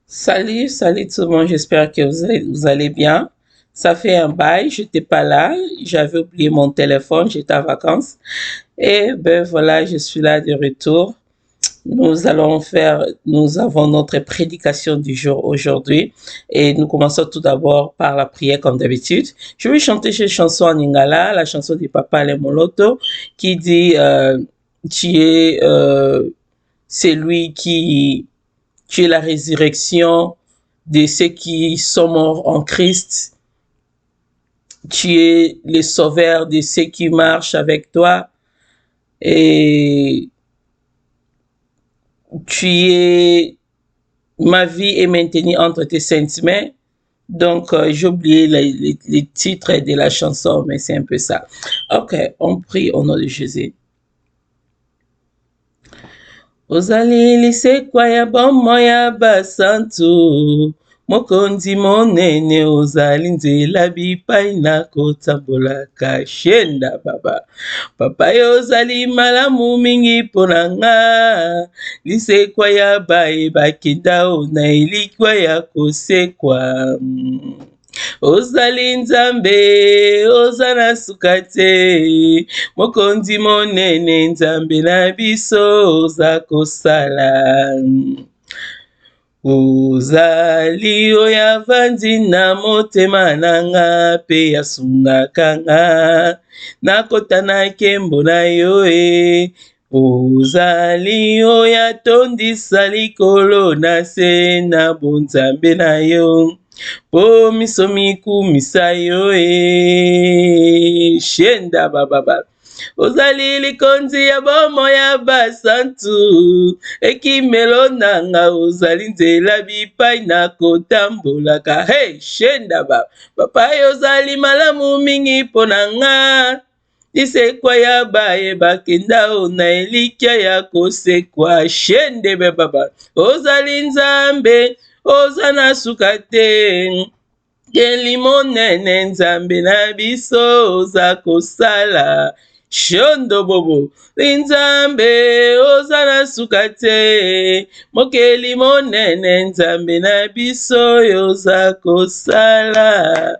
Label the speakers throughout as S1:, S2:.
S1: Salut, salut tout le monde, j'espère que vous allez bien. Ça fait un bail, j'étais pas là, j'avais oublié mon téléphone, j'étais en vacances. Et ben voilà, je suis là de retour. Nous avons notre prédication du jour aujourd'hui. Et nous commençons tout d'abord par la prière comme d'habitude. Je vais chanter cette chanson en Lingala, la chanson du Papa Lemoloto, qui dit, tu es, c'est lui qui est la résurrection de ceux qui sont morts en Christ. Tu es le sauveur de ceux qui marchent avec toi. Et ma vie est maintenue entre tes saintes mains. Donc, j'ai oublié les titres de la chanson, mais c'est un peu ça. Ok, on prie au nom de Jésus. Ozali lisekwa ya bomo ya basantu, mokonzi monene ozali nzela bipai na kotambolaka shenda baba. Papa yo ozali malamu mingi mpona nga, lisekwa ya bayebaki ndao na elikwa ya kosekwa. Ozali nzambe oza na suka te, mokonzi monene nzambe na biso oza kosala. Ozali oyo avandi na motema na nga mpe asungaka nga, nakota na nkembo na yo e. Ozali oyo atondisa likolo na se na bonzambe na yo, po miso mikumisa yo e. Shenda bababa. Ozali likonzi ya bomo ya basantu, ekimelo nanga ozali nzela bipai na kotambolaka. Hey, shenda baba. Papa yo ozali malamu mingi mpona nga, lisekwa ya bayebaki ndao na elikya ya kosekwa. Shende be baba. Ozali nzambe oza na suka te, ngeli monene nzambe na biso oza kosala. Shondo bobo nzambe oza na suka te, mokeli monene nzambe na biso oza kosala.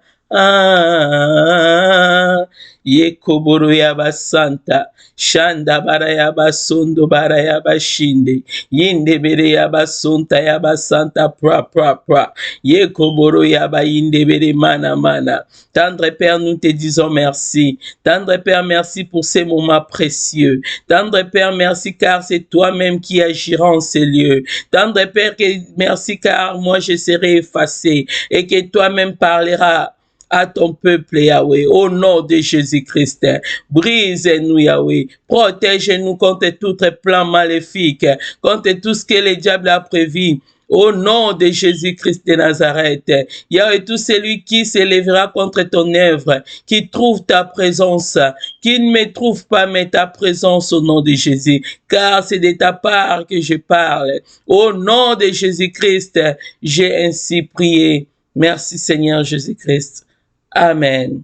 S1: Yekoboro ya basanta, shanda bara ya basondo bara ya bashinde, yinde bere ya basonta ya basanta pra pra pra, yekoboro ya bayinde bere mana mana. Tendre Père, nous te disons merci. Tendre Père, merci pour ces moments précieux. Tendre Père, merci car c'est toi-même qui agiras en ces lieux. Tendre Père, merci car moi je serai effacé et que toi-même parleras à ton peuple, Yahweh, au nom de Jésus-Christ. Brise-nous, Yahweh. Protège-nous contre tout plan maléfique, contre tout ce que le diable a prévu. Au nom de Jésus-Christ de Nazareth, Yahweh, tout celui qui s'élèvera contre ton œuvre, qui trouve ta présence, qui ne me trouve pas, mais ta présence au nom de Jésus, car c'est de ta part que je parle. Au nom de Jésus-Christ, j'ai ainsi prié. Merci Seigneur Jésus-Christ. Amen.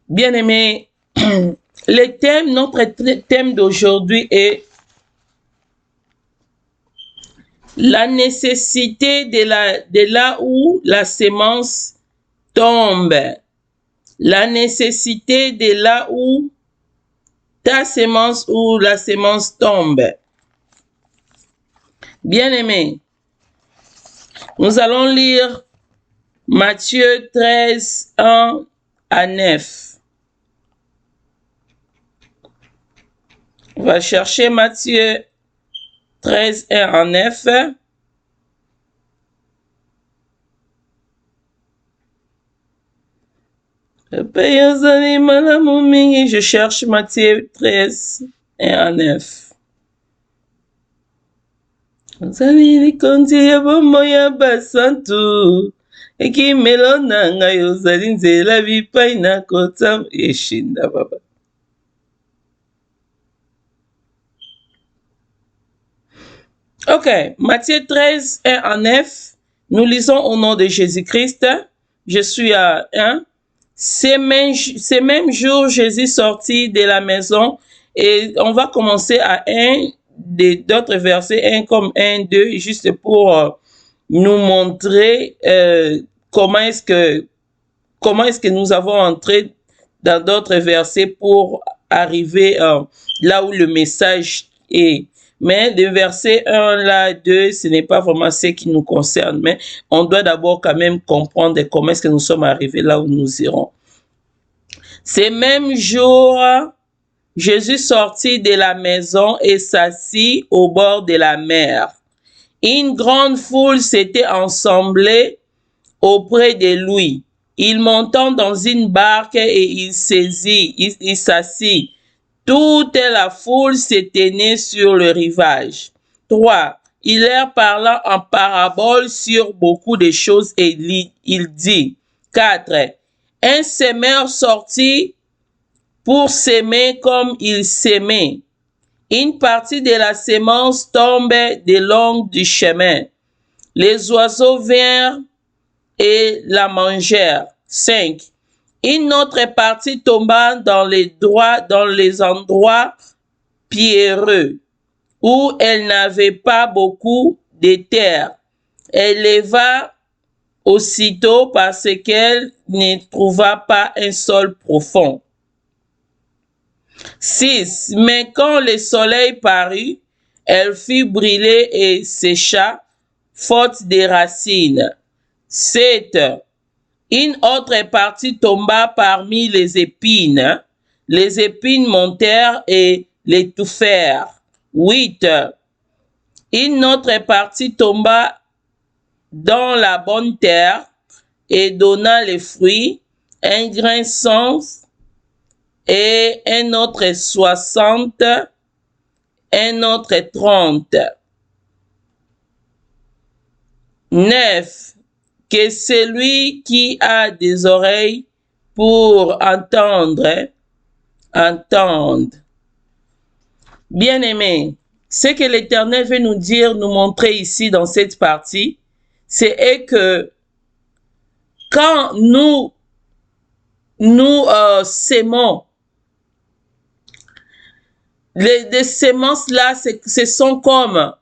S1: Bien-aimés, notre thème d'aujourd'hui est la nécessité de là où la sémence tombe. La nécessité de là où ta sémence ou la sémence tombe. Bien-aimés, nous allons lire Matthieu 13, 1 à 9. On va chercher Matthieu 13, 1 à 9. Je cherche Matthieu 13, 1 à 9. Ozali likonzi ya bomo ya basantu, ekimelo nanga ozali nzela bipai na kotam eshinda baba. Ok, Matthieu 13, 1 à 9. Nous lisons au nom de Jésus-Christ. Je suis à 1. Ces mêmes jours, Jésus sortit de la maison et on va commencer à 1 d'autres versets, un comme 1, 2, juste pour nous montrer comment est-ce que nous avons entré dans d'autres versets pour arriver là où le message est. Mais de verset 1 là, 2, ce n'est pas vraiment ce qui nous concerne, mais on doit d'abord quand même comprendre comment est-ce que nous sommes arrivés là où nous irons. Ces mêmes jours, Jésus sortit de la maison et s'assit au bord de la mer. Une grande foule s'était assemblée auprès de lui. Il monta dans une barque et il s'assit. Toute la foule s'éteignait sur le rivage. 3. Il leur parla en parabole sur beaucoup de choses et il dit. 4. Un semeur sortit pour s'aimer comme il s'aimait. Une partie de la semence tombait de long du chemin. Les oiseaux vinrent et la mangèrent. 5. Une autre partie tomba dans les endroits pierreux, où elle n'avait pas beaucoup de terre. Elle leva aussitôt parce qu'elle ne trouva pas un sol profond. 6. Mais quand le soleil parut, elle fut brûlée et sécha, faute de racines. 7. Une autre partie tomba parmi les épines. Les épines montèrent et l'étouffèrent. 8. Une autre partie tomba dans la bonne terre et donna les fruits, un grain 100 et un autre 60, un autre 30. 9. Que celui qui a des oreilles pour entendre, entende. Bien-aimés, ce que l'Éternel veut nous dire, nous montrer ici dans cette partie, c'est que quand nous sémons, les semences là, ce sont comme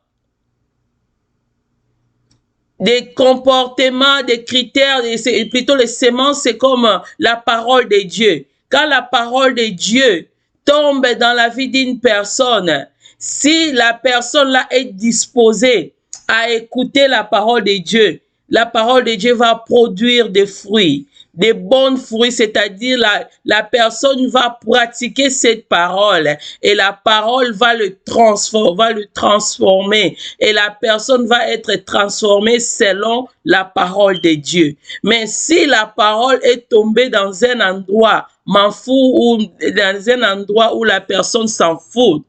S1: des comportements, des critères, plutôt les semences, c'est comme la parole de Dieu. Quand la parole de Dieu tombe dans la vie d'une personne, si la personne là est disposée à écouter la parole de Dieu va produire des fruits, des bons fruits, c'est-à-dire la personne va pratiquer cette parole et la parole va le transformer et la personne va être transformée selon la parole de Dieu. Mais si la parole est tombée dans un endroit ou dans un endroit où la personne s'en fout,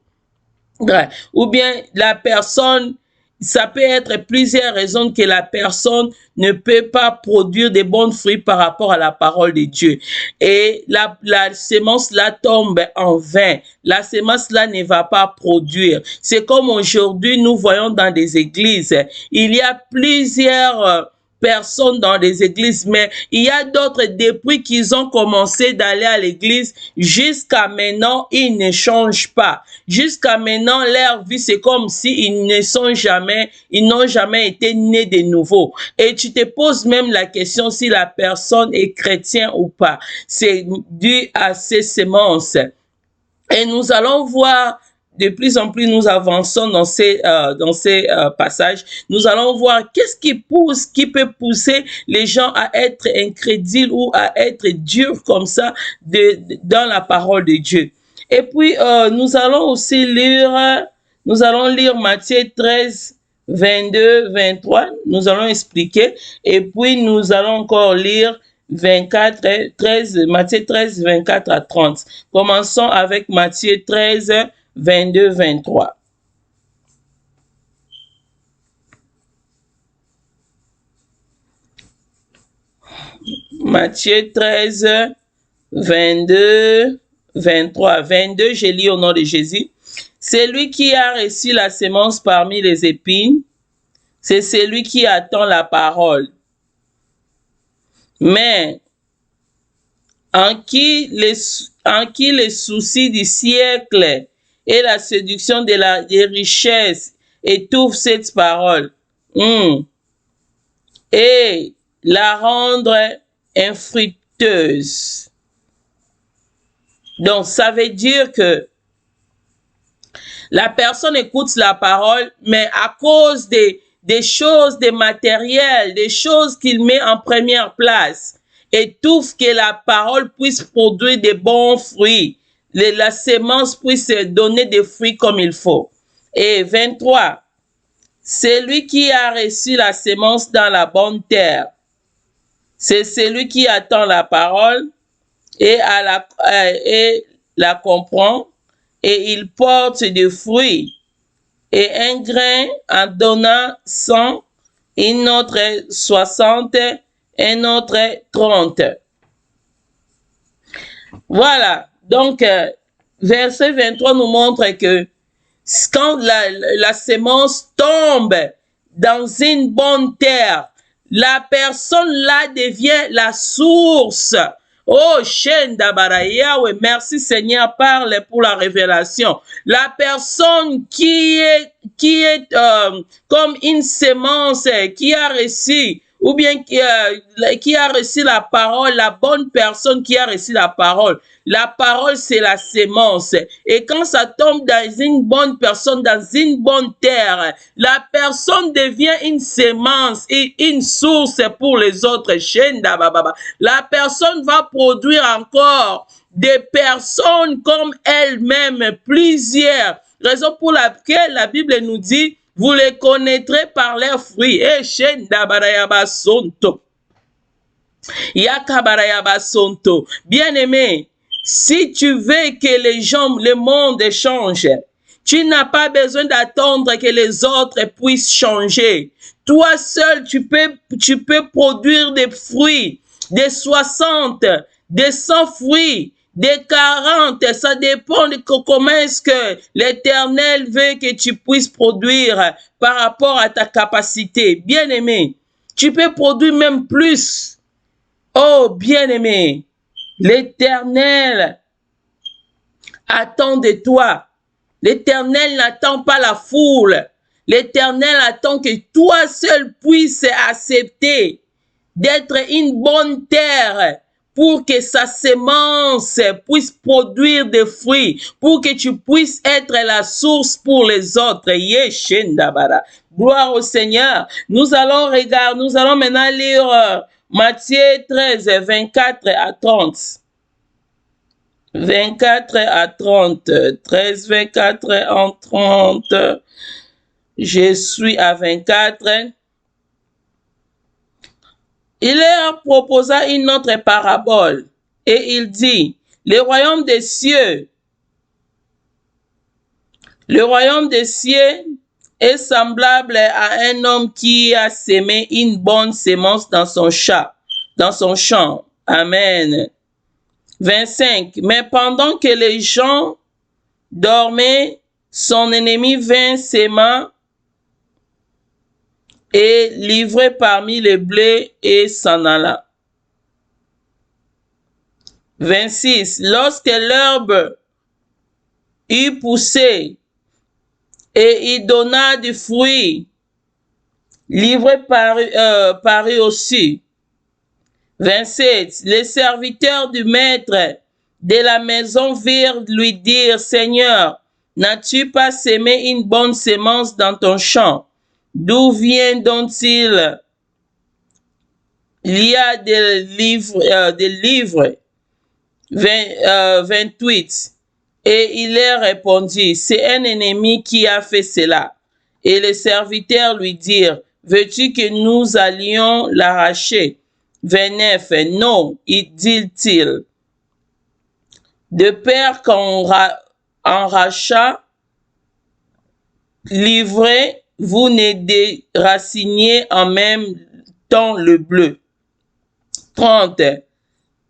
S1: ou bien la personne, ça peut être plusieurs raisons que la personne ne peut pas produire de bons fruits par rapport à la parole de Dieu. Et la semence là tombe en vain. La semence là ne va pas produire. C'est comme aujourd'hui, nous voyons dans des églises, il y a plusieurs personnes dans les églises, mais il y a d'autres, depuis qu'ils ont commencé d'aller à l'église, jusqu'à maintenant, ils ne changent pas. Jusqu'à maintenant, leur vie, c'est comme si ils n'ont jamais été nés de nouveau. Et tu te poses même la question si la personne est chrétienne ou pas. C'est dû à ces semences. Et nous allons voir, de plus en plus nous avançons dans ces passages, nous allons voir qu'est-ce qui peut pousser les gens à être incrédules ou à être durs comme ça dans la parole de Dieu. Et puis, nous allons lire Matthieu 13, 22, 23, nous allons expliquer, et puis nous allons encore lire Matthieu 13, 24 à 30. Commençons avec Matthieu 13, 22, 23. Matthieu 13, 22, 23. 22, je lis au nom de Jésus. Celui qui a reçu la semence parmi les épines, c'est celui qui attend la parole. Mais en qui les soucis du siècle et la séduction des richesses étouffe cette parole. Et la rendre infructueuse. Donc, ça veut dire que la personne écoute la parole, mais à cause des choses, des matériels, des choses qu'il met en première place, étouffe que la parole puisse produire des bons fruits, la sémence puisse donner des fruits comme il faut. Et 23, c'est lui qui a reçu la sémence dans la bonne terre. C'est celui qui attend la parole et la comprend, et il porte des fruits. Et un grain en donnant 100, un autre 60, un autre 30. Voilà, donc verset 23 nous montre que quand la sémence tombe dans une bonne terre, la personne là devient la source. Oh, Shenda Barayawe, merci Seigneur, parle pour la révélation. La personne qui est comme une sémence qui a reçu, ou bien qui a reçu la parole, la bonne personne qui a reçu la parole. La parole, c'est la sémence. Et quand ça tombe dans une bonne personne, dans une bonne terre, la personne devient une sémence et une source pour les autres. La personne va produire encore des personnes comme elle-même, plusieurs. Raison pour laquelle la Bible nous dit, vous les connaîtrez par leurs fruits. Bien-aimé, si tu veux que les gens, le monde change, tu n'as pas besoin d'attendre que les autres puissent changer. Toi seul, tu peux produire des fruits, des 60, des 100 fruits, des 40. Ça dépend de comment est-ce que l'Éternel veut que tu puisses produire par rapport à ta capacité. Bien-aimé, tu peux produire même plus. Oh, bien-aimé, l'Éternel attend de toi. L'Éternel n'attend pas la foule. L'Éternel attend que toi seul puisses accepter d'être une bonne terre pour que sa sémence puisse produire des fruits, pour que tu puisses être la source pour les autres. Yeshendabara. Gloire au Seigneur. Nous allons maintenant lire Matthieu 13, 24 à 30. 24 à 30. 13, 24 en 30. Je suis à 24. Il leur proposa une autre parabole et il dit, le royaume des cieux est semblable à un homme qui a sémé une bonne sémence dans son champ. Amen. 25. Mais pendant que les gens dormaient, son ennemi vint s'aimant et livré parmi les blés et s'en alla. 26. Lorsque l'herbe eut poussé et il donna du fruit, livré parut aussi. 27. Les serviteurs du maître de la maison virent lui dire, Seigneur, n'as-tu pas sémé une bonne sémence dans ton champ? D'où vient donc-il? Il y a des livres. 28. Et il leur répondit, c'est un ennemi qui a fait cela. Et les serviteurs lui dirent, veux-tu que nous allions l'arracher? 29. Non, dit-il. De peur qu'on enracha, livré, vous ne déraciniez en même temps le bleu. 30.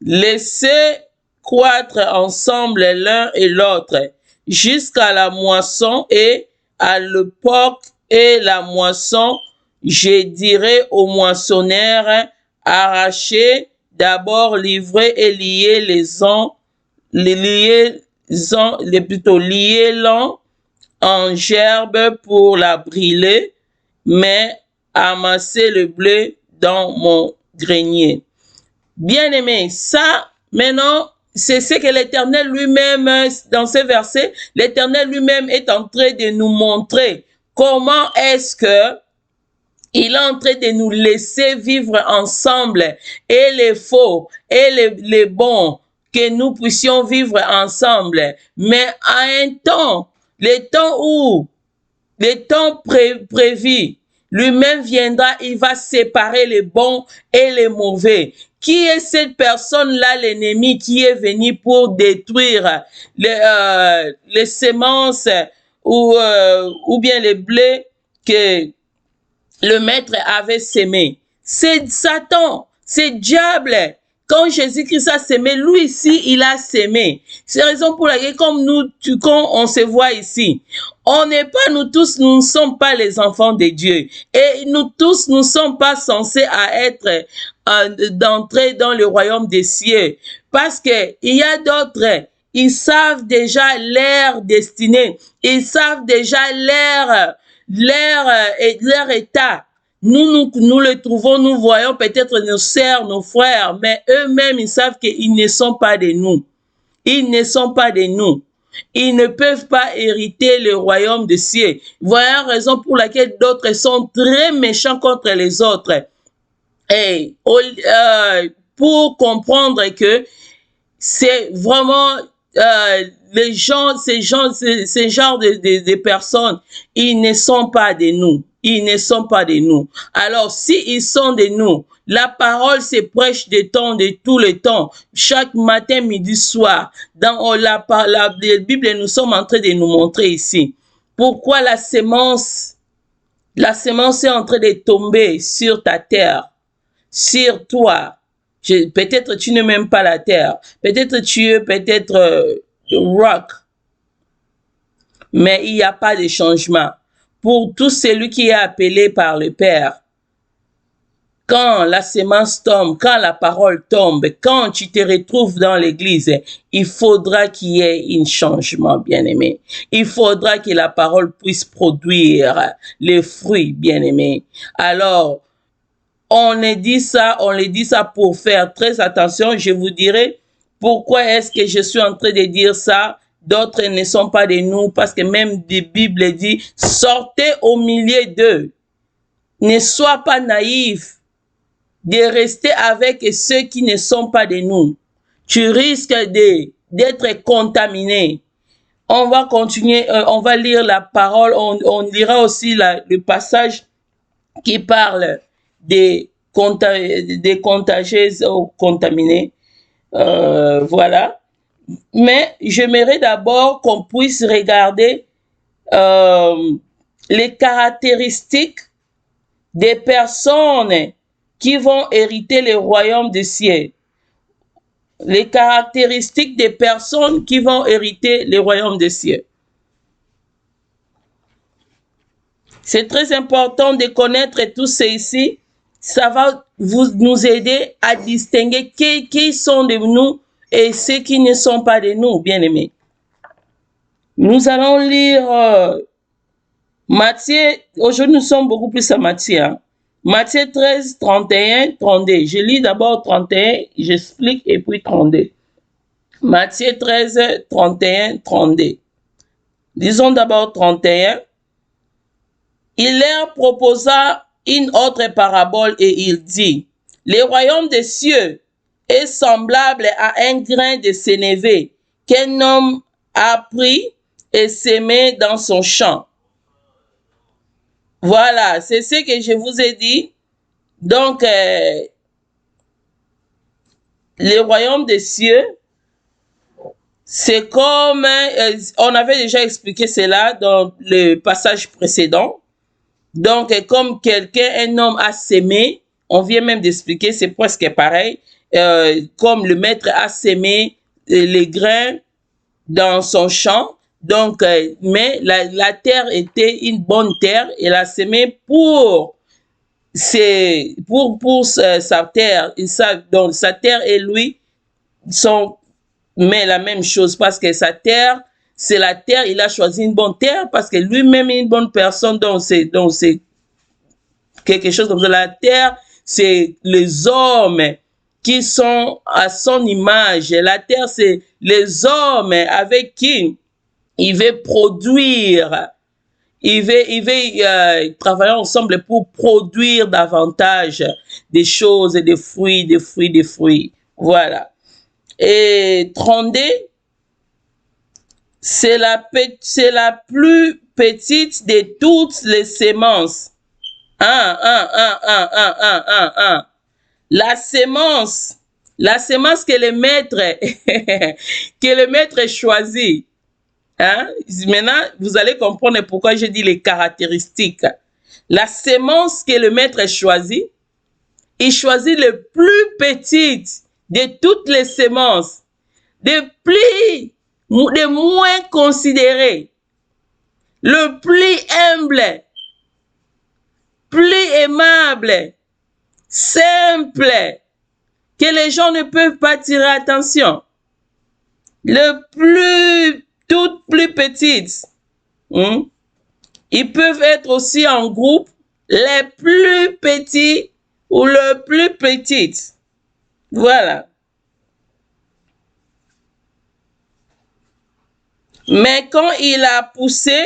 S1: Laissez croître ensemble l'un et l'autre jusqu'à la moisson, et à l'époque et la moisson, je dirai aux moissonneurs, arrachez, d'abord livrez et liez plutôt liez-l'en en gerbe pour la brûler, mais amassez le blé dans mon grenier. Bien-aimé, ça, maintenant, c'est ce que l'Éternel lui-même, dans ce verset, l'Éternel lui-même est en train de nous montrer comment est-ce que il est en train de nous laisser vivre ensemble, et les faux et les bons, que nous puissions vivre ensemble. Mais à un temps, le temps prévu, lui-même viendra, il va séparer les bons et les mauvais. Qui est cette personne-là, l'ennemi, qui est venu pour détruire les semences ou bien les blés que le maître avait sémé? C'est Satan, c'est diable. Quand Jésus-Christ a sémé, lui ici, il a sémé. C'est la raison pour laquelle, comme quand on se voit ici, on n'est pas, nous tous, nous ne sommes pas les enfants de Dieu. Et nous tous, nous ne sommes pas censés à être d'entrer dans le royaume des cieux. Parce que il y a d'autres, ils savent déjà leur destinée. Ils savent déjà leur état. Nous le trouvons, nous voyons peut-être nos sœurs, nos frères, mais eux-mêmes, ils savent qu'ils ne sont pas de nous. Ils ne sont pas de nous. Ils ne peuvent pas hériter le royaume des cieux. Voilà la raison pour laquelle d'autres sont très méchants contre les autres. Et pour comprendre que c'est vraiment ces genres de personnes, ils ne sont pas de nous. Ils ne sont pas de nous. Alors, s'ils sont de nous, la parole se prêche de tout le temps, chaque matin, midi, soir. Dans la Bible, nous sommes en train de nous montrer ici. Pourquoi la semence est en train de tomber sur ta terre, sur toi. Peut-être tu ne m'aimes pas la terre. Peut-être tu es rock. Mais il n'y a pas de changement. Pour tout celui qui est appelé par le Père, quand la semence tombe, quand la parole tombe, quand tu te retrouves dans l'église, il faudra qu'il y ait un changement, bien-aimé. Il faudra que la parole puisse produire les fruits, bien-aimé. Alors, on le dit ça pour faire très attention. Je vous dirai pourquoi est-ce que je suis en train de dire ça. D'autres ne sont pas de nous, parce que même la Bible dit, sortez au milieu d'eux. Ne sois pas naïf de rester avec ceux qui ne sont pas de nous. Tu risques d'être contaminé. On va continuer, on va lire la parole, on lira aussi le passage qui parle des contagieuses ou contaminés. Voilà. Mais j'aimerais d'abord qu'on puisse regarder les caractéristiques des personnes qui vont hériter le royaume des cieux. Les caractéristiques des personnes qui vont hériter le royaume des cieux. C'est très important de connaître tout ceci. Ça va nous aider à distinguer qui sont de nous et ceux qui ne sont pas de nous, bien-aimés. Nous allons lire Matthieu. Aujourd'hui, nous sommes beaucoup plus à Matthieu. Hein. Matthieu 13, 31, 32. Je lis d'abord 31, j'explique, et puis 32. Matthieu 13, 31, 32. Lisons d'abord 31. Il leur proposa une autre parabole et il dit, le royaume des cieux est semblable à un grain de sénévé qu'un homme a pris et semé dans son champ. Voilà, c'est ce que je vous ai dit. Donc, le royaume des cieux, c'est comme, on avait déjà expliqué cela dans le passage précédent. Donc, comme un homme a sémé, on vient même d'expliquer, c'est presque pareil, comme le maître a sémé les grains dans son champ. Donc, mais la terre était une bonne terre, il a sémé pour sa terre, donc sa terre et lui sont met la même chose parce que sa terre, c'est la terre, il a choisi une bonne terre parce que lui-même est une bonne personne, donc c'est quelque chose comme ça. La terre, c'est les hommes qui sont à son image. La terre, c'est les hommes avec qui il veut produire. Il veut travailler ensemble pour produire davantage des choses, des fruits, des fruits, des fruits. Voilà. Et 32, c'est la plus petite de toutes les semences. La semence que le maître, que le maître choisit. Hein? Maintenant, vous allez comprendre pourquoi je dis les caractéristiques. La semence que le maître choisit, il choisit le plus petite de toutes les semences, de moins considéré, le plus humble, plus aimable, simple, que les gens ne peuvent pas tirer attention. Toutes plus petites. Ils peuvent être aussi en groupe, les plus petits ou les plus petites. Voilà. Mais quand il a poussé,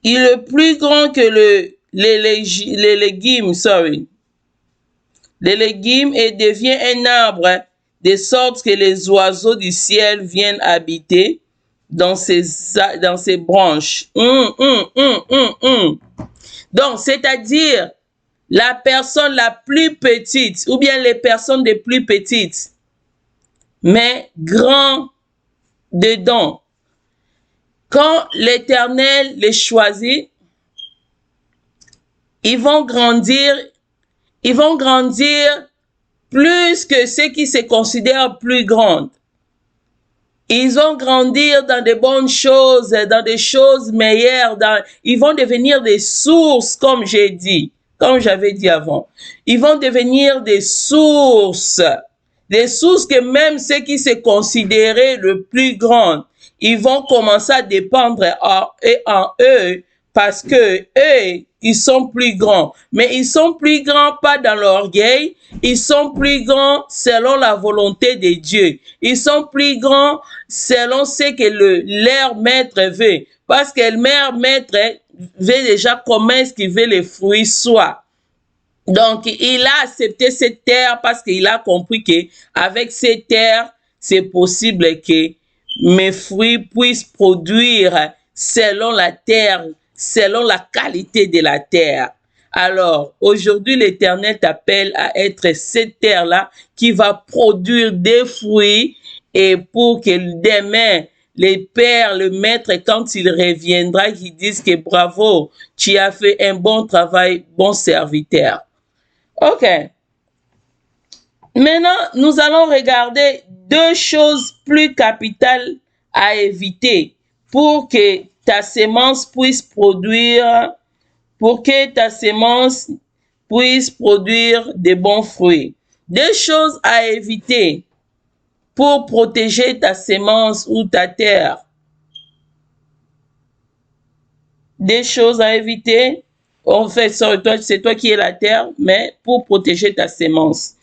S1: il est plus grand que les légumes, les légumes, et devient un arbre de sorte que les oiseaux du ciel viennent habiter dans ses branches. Donc, c'est-à-dire la personne la plus petite, ou bien les personnes les plus petites, mais grand dedans. Quand l'Éternel les choisit, ils vont grandir plus que ceux qui se considèrent plus grands. Ils vont grandir dans de bonnes choses, dans des choses meilleures. Ils vont devenir des sources, comme j'avais dit avant. Ils vont devenir des sources que même ceux qui se considéraient le plus grands, ils vont commencer à dépendre en eux parce que eux, ils sont plus grands. Mais ils sont plus grands pas dans l'orgueil, ils sont plus grands selon la volonté de Dieu. Ils sont plus grands selon ce que leur maître veut. Parce que le maître veut déjà comment est-ce qu'il veut les fruits soient. Donc, il a accepté cette terre parce qu'il a compris qu'avec cette terre, c'est possible que mes fruits puissent produire selon la terre, selon la qualité de la terre. Alors, aujourd'hui, l'Éternel t'appelle à être cette terre-là qui va produire des fruits, et pour que demain, les pères, le maître, quand il reviendra, qu'ils disent que bravo, tu as fait un bon travail, bon serviteur. Ok. Maintenant, nous allons regarder deux choses plus capitales à éviter pour que ta semence puisse produire, de bons fruits. Deux choses à éviter pour protéger ta semence ou ta terre. Des choses à éviter. En fait, c'est toi qui es la terre, mais pour protéger ta semence.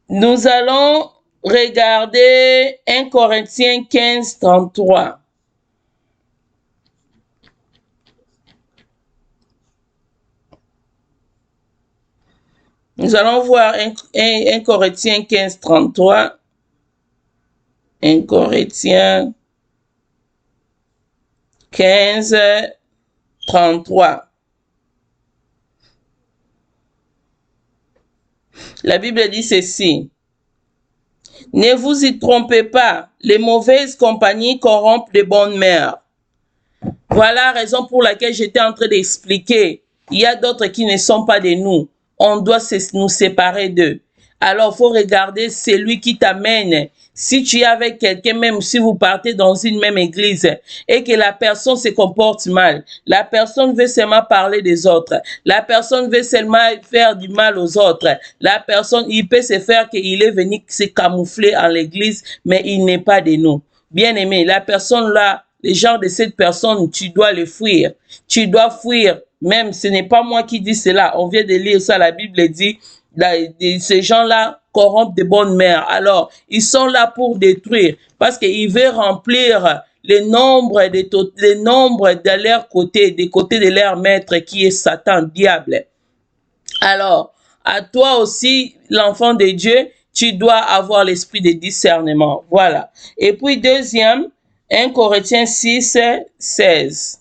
S1: Nous allons regarder 1 Corinthiens 15, 33. Nous allons voir 1 Corinthiens 15, 33. 1 Corinthiens 15, 33. La Bible dit ceci. Ne vous y trompez pas, les mauvaises compagnies corrompent les bonnes mères. Voilà la raison pour laquelle j'étais en train d'expliquer. Il y a d'autres qui ne sont pas de nous. On doit nous séparer d'eux. Alors, il faut regarder celui qui t'amène. Si tu es avec quelqu'un, même si vous partez dans une même église et que la personne se comporte mal, la personne veut seulement parler des autres, la personne veut seulement faire du mal aux autres, la personne, il peut se faire qu'il est venu se camoufler en l'église, mais il n'est pas de nous. Bien aimé, la personne là, le genre de cette personne, tu dois le fuir. Tu dois fuir. Même, ce n'est pas moi qui dis cela. On vient de lire ça, la Bible dit, ces gens-là corrompent de bonnes mères. Alors, ils sont là pour détruire parce qu'ils veulent remplir le nombre de leur côté, des côtés de leur maître qui est Satan, diable. Alors, à toi aussi, l'enfant de Dieu, tu dois avoir l'esprit de discernement. Voilà. Et puis, deuxième, 1 Corinthiens 6, 16.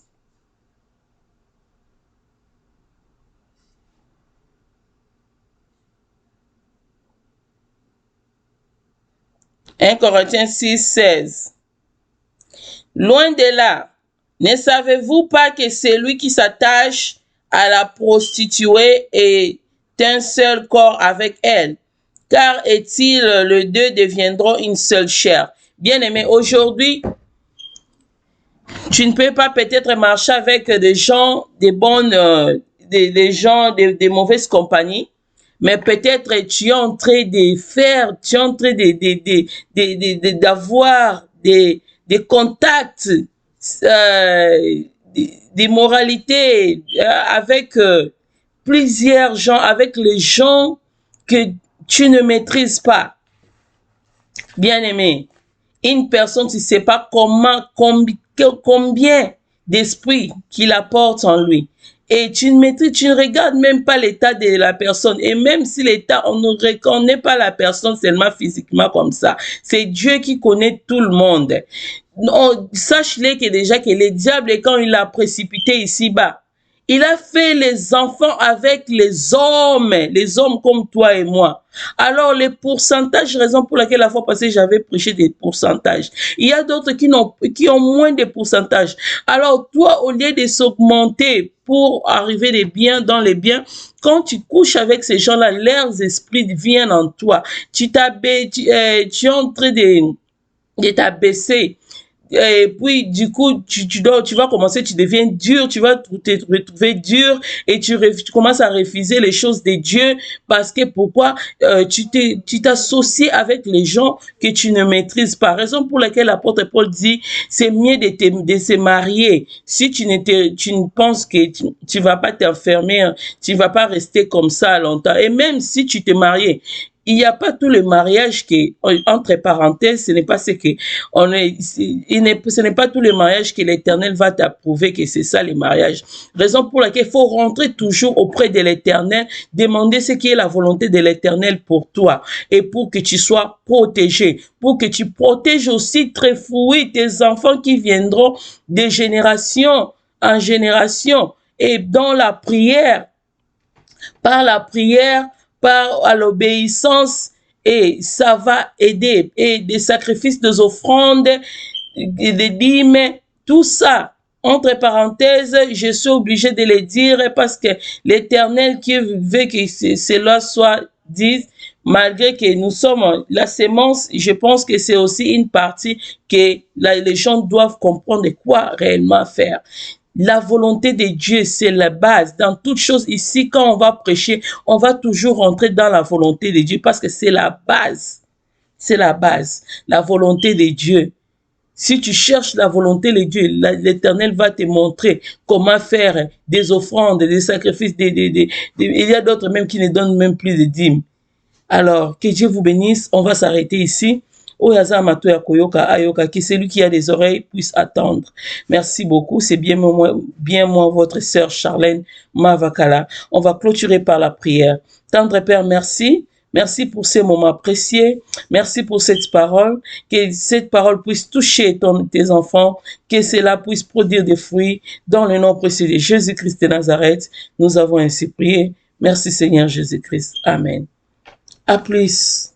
S1: 1 Corinthiens 6, 16. Loin de là, ne savez-vous pas que celui qui s'attache à la prostituée est un seul corps avec elle? Car est-il les deux deviendront une seule chair? Bien-aimé, aujourd'hui, tu ne peux pas peut-être marcher avec des gens, des gens de mauvaises compagnies, mais peut-être tu es en train de faire, tu es en train d'avoir des contacts, des moralités avec plusieurs gens, avec les gens que tu ne maîtrises pas. Bien-aimé, une personne, tu ne sais pas combien d'esprit qu'il apporte en lui. Et tu ne regardes même pas l'état de la personne. Et même si l'état, on ne reconnaît pas la personne seulement physiquement comme ça. C'est Dieu qui connaît tout le monde. Sache-le que déjà que le diable, quand il a précipité ici-bas, il a fait les enfants avec les hommes comme toi et moi. Alors, les pourcentages, raison pour laquelle la fois passée, j'avais prêché des pourcentages. Il y a d'autres qui ont moins de pourcentages. Alors, toi, au lieu de s'augmenter pour arriver des biens dans les biens, quand tu couches avec ces gens-là, leurs esprits viennent en toi. Tu es en train de t'abaisser. Et puis, du coup, tu vas commencer, tu deviens dur, tu vas te retrouver dur et tu commences à refuser les choses de Dieu parce que pourquoi tu t'associes avec les gens que tu ne maîtrises pas. Raison pour laquelle l'apôtre Paul dit, c'est mieux de se marier. Si tu ne penses que tu vas pas t'enfermer, tu vas pas rester comme ça longtemps. Et même si tu t'es marié, il n'y a pas tout le mariage qui, entre parenthèses, ce n'est pas ce que ce n'est pas tout le mariage que l'Éternel va t'approuver, que c'est ça le mariage. Raison pour laquelle il faut rentrer toujours auprès de l'Éternel, demander ce qui est la volonté de l'Éternel pour toi et pour que tu sois protégé, pour que tu protèges aussi très fouillé tes enfants qui viendront de génération en génération et dans la prière, par la prière, par l'obéissance, et ça va aider. Et des sacrifices, des offrandes, des dîmes, tout ça. Entre parenthèses, je suis obligé de le dire parce que l'Éternel qui veut que cela soit dit, malgré que nous sommes la sémence, je pense que c'est aussi une partie que les gens doivent comprendre quoi réellement faire. La volonté de Dieu, c'est la base. Dans toute chose ici, quand on va prêcher, on va toujours rentrer dans la volonté de Dieu parce que c'est la base. C'est la base. La volonté de Dieu. Si tu cherches la volonté de Dieu, l'Éternel va te montrer comment faire des offrandes, des sacrifices. Il y a d'autres même qui ne donnent même plus de dîmes. Alors, que Dieu vous bénisse. On va s'arrêter ici. Que celui qui a des oreilles puisse attendre. Merci beaucoup. C'est bien moi, votre sœur Charlène Mavakala. On va clôturer par la prière. Tendre Père, merci. Merci pour ces moments précieux. Merci pour cette parole. Que cette parole puisse toucher tes enfants. Que cela puisse produire des fruits. Dans le nom précieux de Jésus-Christ de Nazareth, nous avons ainsi prié. Merci Seigneur Jésus-Christ. Amen. À plus.